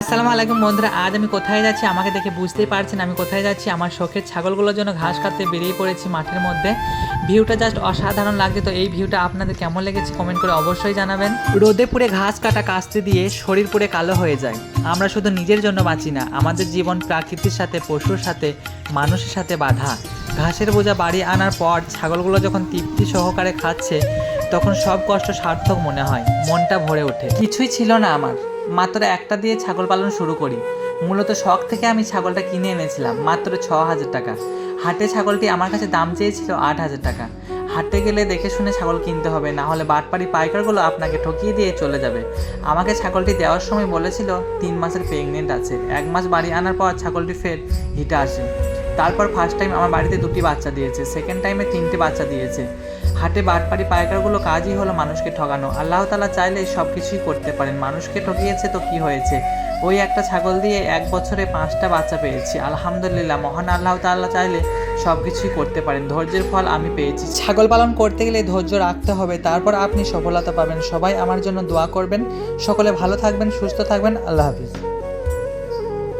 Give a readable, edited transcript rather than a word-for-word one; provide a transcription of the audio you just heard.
আসসালামু আলাইকুম বন্ধুরা, আজ আমি কোথায় যাচ্ছি আমাকে দেখে বুঝতেই পারছেন আমি কোথায় যাচ্ছি। আমার শখের ছাগলগুলোর জন্য ঘাস কাটতে বেরিয়ে পড়েছি মাঠের মধ্যে। ভিউটা জাস্ট অসাধারণ লাগছে। তো এই ভিউটা আপনাদের কেমন লেগেছে কমেন্ট করে অবশ্যই জানাবেন। রোদে পুড়ে ঘাস কাটা কাস্তে দিয়ে শরীর পুড়ে কালো হয়ে যায়। আমরা শুধু নিজের জন্য বাঁচি না, আমাদের জীবন প্রকৃতির সাথে, পশুর সাথে, মানুষের সাথে বাঁধা। ঘাসের বোঝা বাড়ি আনার পর ছাগলগুলো যখন তৃপ্তি সহকারে খাচ্ছে তখন সব কষ্ট সার্থক মনে হয়, মনটা ভরে ওঠে। কিছুই ছিল না আমার, মাত্র একটা দিয়ে ছাগল পালন শুরু করি। মূলত শখ থেকে আমি ছাগলটা কিনে এনেছিলাম মাত্র 6,000 টাকা। হাটে ছাগলটি আমার কাছে দাম চেয়েছিল 8,000 টাকা। হাটে গেলে দেখে শুনে ছাগল কিনতে হবে, না হলে বাটপাড়ি পাইকারগুলো আপনাকে ঠকিয়ে দিয়ে চলে যাবে। আমাকে ছাগলটি দেওয়ার সময় বলেছিল 3 মাসের প্রেগনেন্ট আছে। 1 মাস বাড়ি আনার পর ছাগলটি ফের হিটে আসে। তারপর ফার্স্ট টাইম আমার বাড়িতে 2টি বাচ্চা দিয়েছে, সেকেন্ড টাইমে 3টে বাচ্চা দিয়েছে। হাটে বাটপাড়ি পাইকারগুলো কাজই হলো মানুষকে ঠকানো। আল্লাহ তাআলা চাইলে সব কিছুই করতে পারেন। মানুষকে ঠকিয়েছে তো কি হয়েছে, ওই একটা ছাগল দিয়ে 1 বছরে 5টা বাচ্চা পেয়েছি। আলহামদুলিল্লাহ, মহান আল্লাহ তাআলা চাইলে সব কিছুই করতে পারেন। ধৈর্যের ফল আমি পেয়েছি। ছাগল পালন করতে গেলে ধৈর্য রাখতে হবে, তারপর আপনি সফলতা পাবেন। সবাই আমার জন্য দোয়া করবেন। সকলে ভালো থাকবেন, সুস্থ থাকবেন। আল্লাহ হাফিজ।